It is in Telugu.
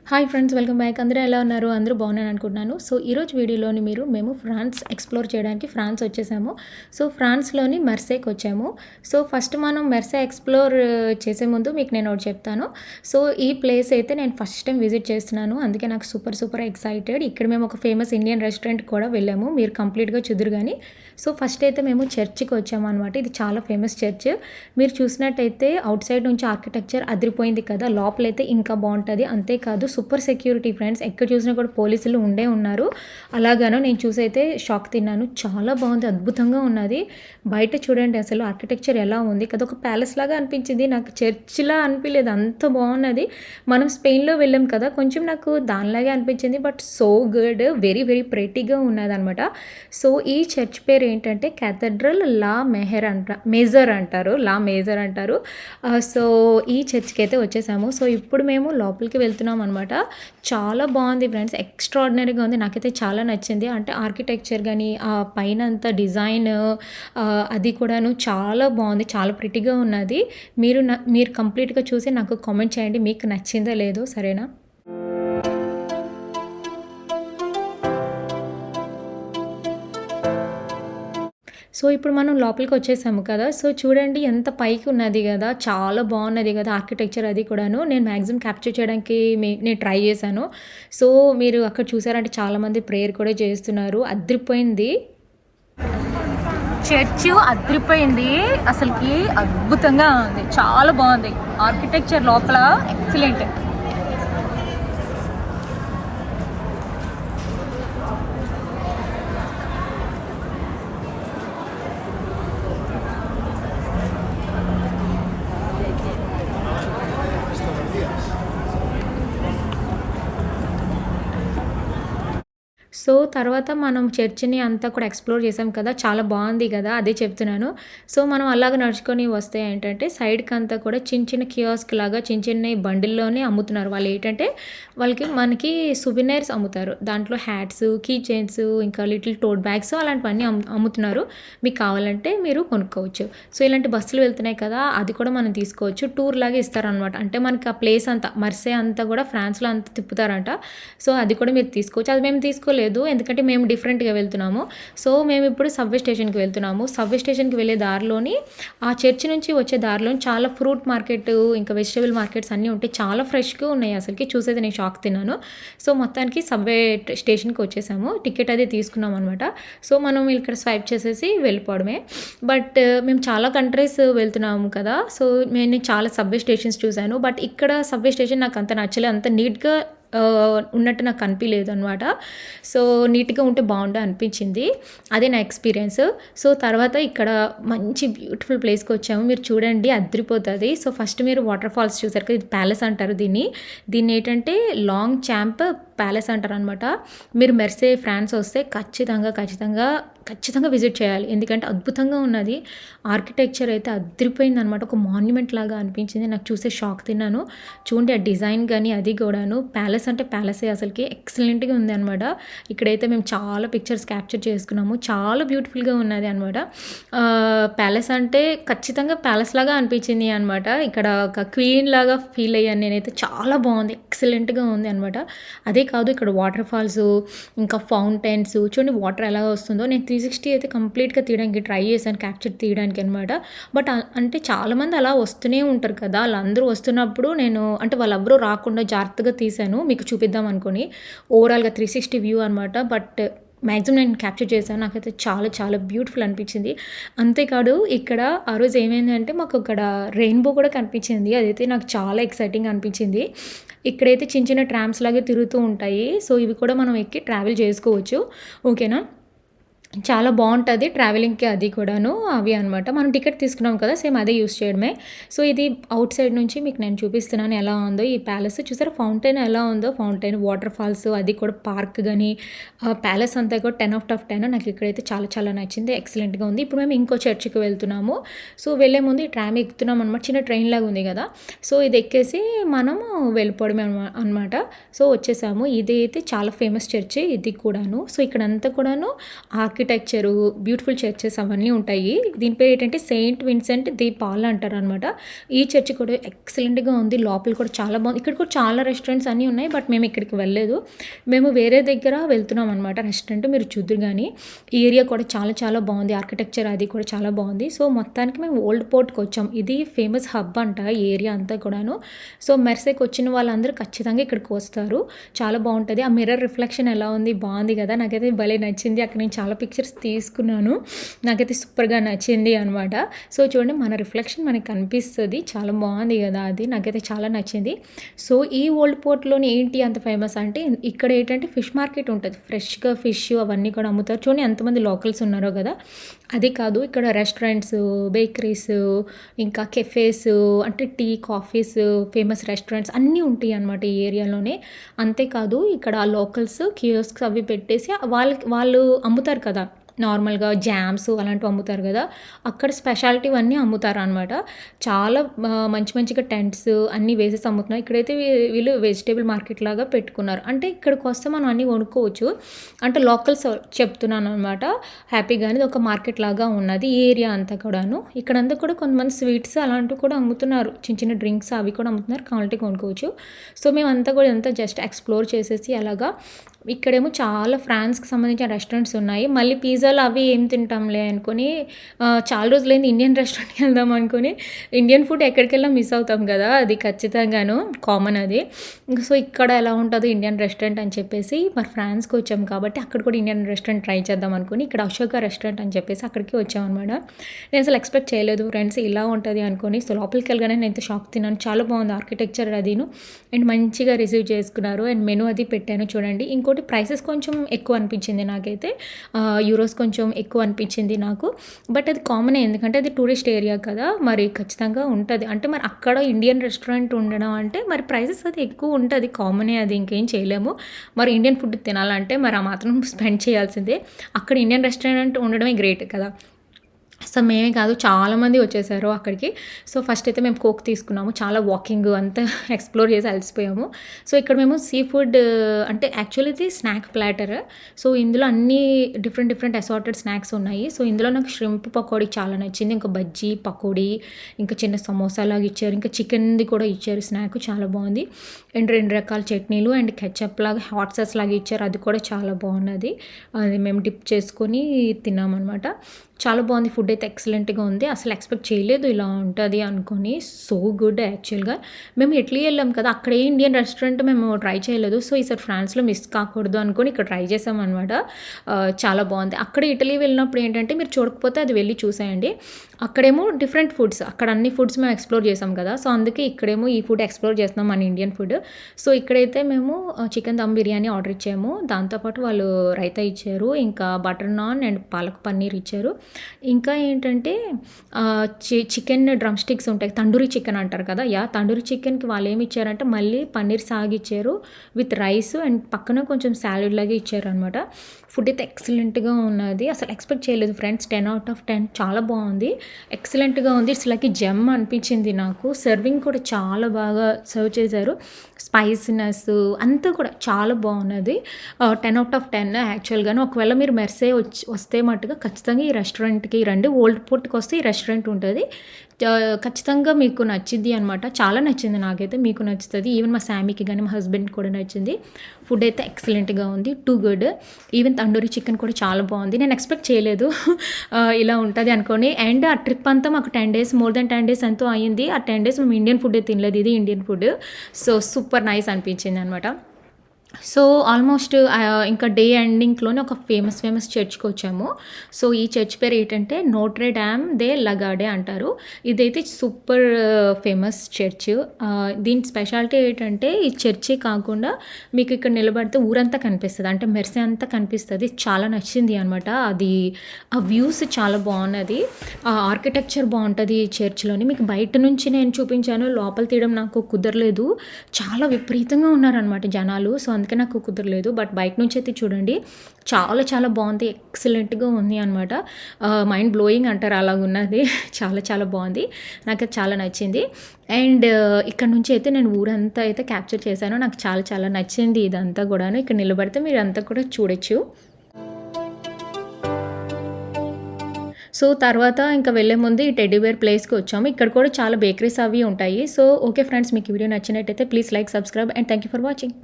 Hi friends, welcome back. అందరూ ఎలా ఉన్నారు? అందరూ బాగున్నాను అనుకుంటున్నాను. సో ఈరోజు వీడియోలోని మేము ఫ్రాన్స్ ఎక్స్ప్లోర్ చేయడానికి ఫ్రాన్స్ వచ్చేసాము. సో ఫ్రాన్స్లోని మెర్సేకి వచ్చాము. సో ఫస్ట్ మనం మెర్సే ఎక్స్ప్లోర్ చేసే ముందు మీకు నేను ఒకటి చెప్తాను. సో ఈ ప్లేస్ అయితే నేను ఫస్ట్ టైం విజిట్ చేస్తున్నాను, అందుకే నాకు సూపర్ ఎక్సైటెడ్. ఇక్కడ మేము ఒక ఫేమస్ ఇండియన్ రెస్టారెంట్ కూడా వెళ్ళాము, మీరు కంప్లీట్గా చూదురు కానీ. సో ఫస్ట్ అయితే మేము చర్చ్కి వచ్చాము అనమాట. ఇది చాలా ఫేమస్ చర్చ్. మీరు చూసినట్టయితే అవుట్ సైడ్ నుంచి ఆర్కిటెక్చర్ అదిరిపోయింది కదా, లోపలైతే ఇంకా బాగుంటుంది. అంతేకాదు సూపర్ సెక్యూరిటీ ఫ్రెండ్స్, ఎక్కడ చూసినా కూడా పోలీసులు ఉన్నారు. అలాగాను నేను చూసైతే షాక్ తిన్నాను. చాలా బాగుంది, అద్భుతంగా ఉన్నది. బయట చూడండి అసలు ఆర్కిటెక్చర్ ఎలా ఉంది కదా, ఒక ప్యాలెస్ లాగా అనిపించింది. నాకు చర్చ్లా అనిపించలేదు, అంత బాగున్నది. మనం స్పెయిన్లో వెళ్ళాం కదా, కొంచెం నాకు దానిలాగే అనిపించింది. బట్ సో గుడ్, వెరీ ప్రెటీగా ఉన్నది అనమాట. సో ఈ చర్చ్ పేరు ఏంటంటే క్యాథడ్రల్ లా మేజర్ అంటారు. సో ఈ చర్చ్కి అయితే వచ్చేసాము. సో ఇప్పుడు మేము లోపలికి వెళ్తున్నాం అనమాట. చాలా బాగుంది ఫ్రెండ్స్, ఎక్స్ట్రాడినరీగా ఉంది. నాకైతే చాలా నచ్చింది. అంటే ఆర్కిటెక్చర్ కానీ ఆ పైన అంత డిజైన్ అది కూడాను చాలా బాగుంది, చాలా ప్రిటీగా ఉన్నది. మీరు కంప్లీట్గా చూసి నాకు కామెంట్ చేయండి, మీకు నచ్చిందో లేదో, సరేనా? సో ఇప్పుడు మనం లోపలికి వచ్చేసాము కదా. సో చూడండి ఎంత పైకి ఉన్నది కదా, చాలా బాగున్నది కదా ఆర్కిటెక్చర్. అది కూడాను నేను మ్యాక్సిమం క్యాప్చర్ చేయడానికి నేను ట్రై చేశాను. సో మీరు అక్కడ చూసారంటే చాలామంది ప్రేయర్ కూడా చేస్తున్నారు. అదిరిపోయింది చర్చ్, అదిరిపోయింది అసలుకి, అద్భుతంగా ఉంది, చాలా బాగుంది ఆర్కిటెక్చర్ లోపల, ఎక్సలెంట్. సో తర్వాత మనం చర్చిని అంతా కూడా ఎక్స్ప్లోర్ చేసాం కదా, చాలా బాగుంది కదా, అదే చెప్తున్నాను. సో మనం అలాగ నడుచుకొని వస్తే ఏంటంటే సైడ్కి అంతా కూడా చిన్న కియోస్క్ లాగా చిన్న బండిల్లోనే అమ్ముతున్నారు. వాళ్ళు ఏంటంటే మనకి సువినైర్స్ అమ్ముతారు. దాంట్లో హ్యాట్స్, కీ చైన్స్, ఇంకా లిటిల్ టోట్ బ్యాగ్స్ అలాంటివన్నీ అమ్ముతున్నారు. మీకు కావాలంటే మీరు కొనుక్కోవచ్చు. సో ఇలాంటి బస్సులు వెళ్తున్నాయి కదా, అది కూడా మనం తీసుకోవచ్చు. టూర్ లాగా ఇస్తారనమాట. అంటే మనకి ఆ ప్లేస్ అంతా మెర్సే అంతా కూడా ఫ్రాన్స్లో అంతా తిప్పుతారంట. సో అది కూడా మీరు తీసుకోవచ్చు. అది మేము తీసుకోలేదు, ఎందుకంటే మేము డిఫరెంట్గా వెళ్తున్నాము. సో మేము ఇప్పుడు సబ్వే స్టేషన్కి వెళ్తున్నాము. సబ్వే స్టేషన్కి వెళ్ళే దారిలోని, ఆ చర్చ్ నుంచి వచ్చే దారిలోని చాలా ఫ్రూట్ మార్కెట్, ఇంకా వెజిటబుల్ మార్కెట్స్ అన్నీ ఉంటాయి. చాలా ఫ్రెష్గా ఉన్నాయి, అసలుకి చూసేది నేను షాక్ తిన్నాను. సో మొత్తానికి సబ్వే స్టేషన్కి వచ్చేసాము. టికెట్ అది తీసుకున్నాం అనమాట. సో మనం ఇక్కడ స్వైప్ చేసేసి వెళ్ళిపోవడమే. బట్ మేము చాలా కంట్రీస్ వెళ్తున్నాము కదా, సో నేను చాలా సబ్వే స్టేషన్స్ చూశాను. బట్ ఇక్కడ సబ్వే స్టేషన్ నాకు అంత నచ్చలేదు, అంత నీట్గా ఉన్నట్టు నాకు అనిపించలేదు అనమాట. సో నీట్గా ఉంటే బాగుండే అనిపించింది, అదే నా ఎక్స్పీరియన్స్. సో తర్వాత ఇక్కడ మంచి బ్యూటిఫుల్ ప్లేస్కి వచ్చాము. మీరు చూడండి, అదిరిపోతుంది. సో ఫస్ట్ మీరు వాటర్ ఫాల్స్ చూసారు కదా, ఇది ప్యాలెస్ అంటారు దీన్ని ఏంటంటే లాంగ్ ఛాంప్ ప్యాలెస్ అంటారు అనమాట. మీరు మెర్సే ఫ్రాన్స్ వస్తే ఖచ్చితంగా విజిట్ చేయాలి, ఎందుకంటే అద్భుతంగా ఉన్నది. ఆర్కిటెక్చర్ అయితే అదిరిపోయింది అనమాట, ఒక మాన్యుమెంట్ లాగా అనిపించింది. నాకు చూసే షాక్ తిన్నాను. చూడండి ఆ డిజైన్ కానీ అది కూడాను, ప్యాలెస్ అంటే ప్యాలెసే, అసలుకి ఎక్సలెంట్గా ఉంది అనమాట. ఇక్కడైతే మేము చాలా పిక్చర్స్ క్యాప్చర్ చేసుకున్నాము, చాలా బ్యూటిఫుల్గా ఉన్నది అనమాట. ప్యాలెస్ అంటే ఖచ్చితంగా ప్యాలెస్ లాగా అనిపించింది అనమాట. ఇక్కడ ఒక క్వీన్ లాగా ఫీల్ అయ్యాను నేనైతే. చాలా బాగుంది, ఎక్సలెంట్గా ఉంది అనమాట. అదే కాదు, ఇక్కడ వాటర్ ఫాల్స్, ఇంకా ఫౌంటైన్స్ చూడండి, వాటర్ ఎలా వస్తుందో. నేను 360 అయితే కంప్లీట్గా తీయడానికి ట్రై చేశాను, క్యాప్చర్ తీయడానికి అనమాట. బట్ అంటే చాలామంది అలా వస్తూనే ఉంటారు కదా, వాళ్ళందరూ వస్తున్నప్పుడు నేను అంటే వాళ్ళెవరూ రాకుండా జాగ్రత్తగా తీశాను, మీకు చూపిద్దాం అనుకుని. ఓవరాల్గా 360 వ్యూ అనమాట. బట్ మ్యాక్సిమం నేను క్యాప్చర్ చేశాను. నాకైతే చాలా బ్యూటిఫుల్ అనిపించింది. అంతేకాదు ఇక్కడ ఆ రోజు ఏమైందంటే మాకు ఇక్కడ రెయిన్బో కూడా కనిపించింది. అదైతే నాకు చాలా ఎక్సైటింగ్ అనిపించింది. ఇక్కడైతే చిన్న ట్రామ్స్ లాగే తిరుగుతూ ఉంటాయి. సో ఇవి కూడా మనం ఎక్కి ట్రావెల్ చేసుకోవచ్చు, ఓకేనా. చాలా బాగుంటుంది ట్రావెలింగ్కి, అది కూడాను అవి అనమాట. మనం టికెట్ తీసుకున్నాం కదా, సేమ్ అదే యూస్ చేయడమే. సో ఇది అవుట్ సైడ్ నుంచి మీకు నేను చూపిస్తున్నాను ఎలా ఉందో ఈ ప్యాలెస్. చూసారా ఫౌంటైన్ ఎలా ఉందో, ఫౌంటైన్, వాటర్ ఫాల్స్, అది కూడా పార్క్ కానీ ప్యాలెస్ అంతా కూడా 10/10. నాకు ఇక్కడైతే చాలా నచ్చింది, ఎక్సలెంట్గా ఉంది. ఇప్పుడు మేము ఇంకో చర్చికి వెళ్తున్నాము. సో వెళ్ళే ముందు ఈ ట్రామ్ ఎక్కుతున్నాం అనమాట, చిన్న ట్రైన్ లాగా ఉంది కదా. సో ఇది ఎక్కేసి మనము వెళ్ళిపోవడమే అనమాట. సో వచ్చేసాము. ఇది అయితే చాలా ఫేమస్ చర్చి ఇది కూడాను. సో ఇక్కడంతా కూడాను ఆర్కిటెక్చరు, బ్యూటిఫుల్ చర్చెస్ అవన్నీ ఉంటాయి. దీని పేరు ఏంటంటే సెయింట్ విన్సెంట్ ది పాల్ అంటారనమాట. ఈ చర్చ్ కూడా ఎక్సలెంట్‌గా ఉంది. లోపల కూడా చాలా బాగుంది. ఇక్కడ కూడా చాలా రెస్టారెంట్స్ అన్నీ ఉన్నాయి. బట్ మేము ఇక్కడికి వెళ్ళలేదు. మేము వేరే దగ్గర వెళ్తున్నాం అనమాట రెస్టారెంట్. మీరు చూద్దురు గానీ. ఈ ఏరియా కూడా చాలా చాలా బాగుంది. ఆర్కిటెక్చర్ అది కూడా చాలా బాగుంది. సో, మొత్తానికి మేము ఓల్డ్ పోర్ట్‌కి వచ్చాం. ఇది ఫేమస్ హబ్ అంట ఈ ఏరియా అంతా కూడాను. సో, మెర్సేకి వచ్చిన వాళ్ళందరూ ఖచ్చితంగా ఇక్కడికి వస్తారు. చాలా బాగుంటది. ఆ మిర్రర్ రిఫ్లెక్షన్ ఎలా ఉంది? బాగుంది కదా! నాకైతే భలే నచ్చింది. అక్కడ నేను చాలా పిక్చర్స్ తీసుకున్నాను. నాకైతే సూపర్‌గా నచ్చింది అనమాట. సో, చూడండి మన రిఫ్లెక్షన్ మనకు కనిపిస్తది. చాలా బాగుంది కదా! అది నాకైతే చాలా నచ్చింది. సో, ఈ ఓల్డ్ పోర్ట్‌లోని ఏంటి అంత ఫేమస్ అంటే ఇక్కడ ఏంటంటే ఫిష్ మార్కెట్ ఉంటది. ఫ్రెష్‌గా ఫిష్ అవన్నీ కూడా అమ్ముతారు. చూడండి ఎంతమంది లోకల్స్ ఉన్నారో కదా! అదే కాదు ఇక్కడ రెస్టారెంట్స్, బేకరీస్, ఇంకా కెఫేస్ అంటే టీ, కాఫీస్, ఫేమస్ రెస్టారెంట్స్ అన్నీ ఉంటాయి అనమాట ఈ ఏరియాలోనే. అంతేకాదు ఇక్కడ లోకల్స్ కియోస్క్స్ అవి పెట్టేసి వాళ్ళు అమ్ముతారు కదా! నార్మల్‌గా జామ్స్ అలాంటివి అమ్ముతారు కదా! అక్కడ స్పెషాలిటీవన్నీ అమ్ముతారనమాట. చాలా మంచి మంచిగా టెంట్స్ అన్నీ వేసేసి అమ్ముతున్నారు. ఇక్కడైతే వీళ్ళు వెజిటబుల్ మార్కెట్ లాగా పెట్టుకున్నారు. అంటే ఇక్కడికొస్తే మనం అన్నీ కొనుక్కోవచ్చు. అంటే లోకల్స్ చెప్తున్నాననమాట. హ్యాపీగానే ఇది ఒక మార్కెట్ లాగా ఉన్నది. ఈ ఏరియా అంతా కూడాను. ఇక్కడంతా కూడా కొంతమంది స్వీట్స్ అలాంటివి కూడా అమ్ముతున్నారు. చిన్న చిన్న డ్రింక్స్ అవి కూడా అమ్ముతున్నారు. కావాలంటే కొనుక్కోవచ్చు. సో, మేమంతా కూడా ఇదంతా జస్ట్ ఎక్స్‌ప్లోర్ చేసేసి అలాగా ఇక్కడేమో చాలా ఫ్రాన్స్‌కి సంబంధించిన రెస్టారెంట్స్ ఉన్నాయి. మళ్ళీ పిజ్జాలు అవి ఏం తింటాంలే అనుకోని చాలా రోజులైంది ఇండియన్ రెస్టారెంట్‌కి వెళ్దాం అనుకోని ఇండియన్ ఫుడ్ ఎక్కడికెళ్ళినా మిస్ అవుతాం కదా! అది ఖచ్చితంగాను కామన్ అది. సో, ఇక్కడ ఎలా ఉంటదో ఇండియన్ రెస్టారెంట్ అని చెప్పేసి మరి ఫ్రాన్స్‌కి వచ్చాం కాబట్టి అక్కడ కూడా ఇండియన్ రెస్టారెంట్ ట్రై చేద్దాం అనుకోని ఇక్కడ అశోక రెస్టారెంట్ అని చెప్పేసి అక్కడికి వచ్చామనమాట. నేను అసలు ఎక్స్‌పెక్ట్ చేయలేదు ఫ్రెండ్స్ ఇలా ఉంటది అనుకోని. సో, లోపలికి వెళ్ళగానే నేనైతే షాక్ తిన్నాను. చాలా బాగుంది ఆర్కిటెక్చర్ అదీను. అండ్ మంచిగా రిసీవ్ చేసుకున్నారు. అండ్ మెనూ అది పెట్టాను చూడండి. ఇంకోటి ప్రైసెస్ కొంచెం ఎక్కువ అనిపించింది నాకైతే. యూరోస్ కొంచెం ఎక్కువ అనిపించింది నాకు. బట్ అది కామనే ఎందుకంటే అది టూరిస్ట్ ఏరియా కదా! మరి ఖచ్చితంగా ఉంటది. అంటే మరి అక్కడ ఇండియన్ రెస్టారెంట్ ఉండడం అంటే మరి ప్రైసెస్ అది ఎక్కువ ఉంటది. కామనే అది ఇంకేం చేయలేము. మరి ఇండియన్ ఫుడ్ తినాలంటే మరి ఆ మాత్రం స్పెండ్ చేయాల్సిందే. అక్కడ ఇండియన్ రెస్టారెంట్ ఉండడమే గ్రేట్ కదా! సో, మేమే కాదు చాలామంది వచ్చేసారు అక్కడికి. సో, ఫస్ట్ అయితే మేము కోక్ తీసుకున్నాము. చాలా వాకింగ్ అంతా ఎక్స్‌ప్లోర్ చేసి అలసిపోయాము. సో, ఇక్కడ మేము సీ ఫుడ్ అంటే యాక్చువల్లీ ఇది స్నాక్ ప్లాటర్. సో, ఇందులో అన్నీ డిఫరెంట్ డిఫరెంట్ అసార్టెడ్ స్నాక్స్ ఉన్నాయి. సో, ఇందులో నాకు ష్రింప్ పకోడీ చాలా నచ్చింది. ఇంకా బజ్జీ, పకోడీ, ఇంకా చిన్న సమోసాలాగా ఇచ్చారు. ఇంకా చికెన్‌ది కూడా ఇచ్చారు స్నాక్ చాలా బాగుంది. అండ్ 2 రకాల చట్నీలు అండ్ కెచప్ లాగా హాట్ సాస్ లాగా ఇచ్చారు. అది కూడా చాలా బాగున్నది. అది మేము డిప్ చేసుకొని తిన్నామనమాట. చాలా బాగుంది. ఫుడ్ అయితే ఎక్సలెంట్‌గా ఉంది. అసలు ఎక్స్‌పెక్ట్ చేయలేదు ఇలా ఉంటది అనుకోని. సో గుడ్ యాక్చువల్‌గా. మేము ఇటలీ వెళ్ళాం కదా! అక్కడ ఏ ఇండియన్ రెస్టారెంట్ మేము ట్రై చేయలేదు. సో, ఈసారి ఫ్రాన్స్‌లో మిస్ కాకూడదు అనుకోని ఇక్కడ ట్రై చేసామనమాట. చాలా బాగుంది. అక్కడ ఇటలీ వెళ్ళినప్పుడు ఏంటంటే మీరు చూడకపోతే అది వెళ్ళి చూసేయండి. అక్కడేమో డిఫరెంట్ ఫుడ్స్ అక్కడ అన్ని ఫుడ్స్ మేము ఎక్స్‌ప్లోర్ చేసాం కదా! సో, అందుకే ఇక్కడేమో ఈ ఫుడ్ ఎక్స్‌ప్లోర్ చేస్తున్నాం మన ఇండియన్ ఫుడ్. సో, ఇక్కడైతే మేము చికెన్ దమ్ బిర్యానీ ఆర్డర్ ఇచ్చాము. దాంతోపాటు వాళ్ళు రైతా ఇచ్చారు. ఇంకా butter non and palak paneer ఇచ్చారు. ఇంకా ఏంటంటే చికెన్ డ్రమ్ స్టిక్స్ ఉంటాయి. తండూరి చికెన్ అంటారు కదా! తండూరి చికెన్‌కి వాళ్ళు ఏమి ఇచ్చారంటే మళ్ళీ పన్నీర్ సాగ్ ఇచ్చారు విత్ రైస్ అండ్ పక్కన కొంచెం సాలడ్ లాగా ఇచ్చారనమాట. ఫుడ్ అయితే ఎక్సలెంట్‌గా ఉన్నది. అసలు ఎక్స్‌పెక్ట్ చేయలేదు ఫ్రెండ్స్. 10/10 చాలా బాగుంది. ఎక్సలెంట్‌గా ఉంది. ఇట్స్ లైక్ జెమ్ అనిపించింది నాకు. సర్వింగ్ కూడా చాలా బాగా సర్వ్ చేశారు. స్పైసీనెస్ అంతా కూడా చాలా బాగున్నది. 10/10 యాక్చువల్‌గాను. ఒకవేళ మీరు మెర్సే వస్తే మట్టుగా ఖచ్చితంగా ఈ రెస్టారెంట్‌కి రండి. ఓల్డ్ పోర్ట్‌కి వస్తే ఈ రెస్టారెంట్ ఉంటది. ఖచ్చితంగా మీకు నచ్చిద్ది అనమాట. చాలా నచ్చింది నాకైతే. మీకు నచ్చుతది. ఈవెన్ మా శామీకి గానీ, మా హస్బెండ్‌కి కూడా నచ్చింది. ఫుడ్ అయితే ఎక్సలెంట్‌గా ఉంది. Too good. Even tandoori chicken కూడా చాలా బాగుంది. నేను ఎక్స్‌పెక్ట్ చేయలేదు ఇలా ఉంటది అనుకోని. అండ్ ఆ ట్రిప్ అంతా మాకు 10 డేస్ మోర్ దెన్ 10 డేస్ ఎంతో అయింది. ఆ 10 డేస్ మేము ఇండియన్ ఫుడ్డే తినలేదు. ఇది Indian food. So, super nice అనిపించిందనమాట. సో, ఆల్మోస్ట్ ఇంకా డే ఎండింగ్‌లోనే ఒక ఫేమస్ చర్చ్‌కి వచ్చాము. సో, ఈ చర్చ్ పేరు ఏంటంటే నోట్రే డామ్ దే లగాడే అంటారు. ఇదైతే సూపర్ ఫేమస్ చర్చ్. దీని స్పెషాలిటీ ఏంటంటే ఈ చర్చే కాకుండా మీకు ఇక్కడ నిలబడితే ఊరంతా కనిపిస్తది. అంటే మెర్సే అంతా కనిపిస్తది. చాలా నచ్చింది అనమాట. అది ఆ వ్యూస్ చాలా బాగున్నది. ఆర్కిటెక్చర్ బాగుంటది ఈ చర్చ్‌లోని. మీకు బయట నుంచి నేను చూపించాను. లోపల తీయడం నాకు కుదరలేదు. చాలా విపరీతంగా ఉన్నారనమాట జనాలు. సో, అందుకే నాకు కుదరలేదు. బట్ బయట నుంచి అయితే చూడండి చాలా చాలా బాగుంది. ఎక్సలెంట్‌గా ఉంది అనమాట. మైండ్ బ్లోయింగ్ అంటారు అలాగున్నది. చాలా చాలా బాగుంది. నాకు చాలా నచ్చింది. అండ్ ఇక్కడ నుంచి అయితే నేను ఊరంతా అయితే క్యాప్చర్ చేశాను. నాకు చాలా చాలా నచ్చింది ఇదంతా కూడాను. ఇక్కడ నిలబడితే మీరంతా కూడా చూడొచ్చు. సో, తర్వాత ఇంకా వెళ్ళే ముందు ఈ టెడ్డీ బేర్ ప్లేస్‌కి వచ్చాము. ఇక్కడ కూడా చాలా బేకరీస్ అవి ఉంటాయి. సో, ఓకే ఫ్రెండ్స్, మీకు ఈ వీడియో నచ్చినట్టయితే please like, subscribe and thank you for watching.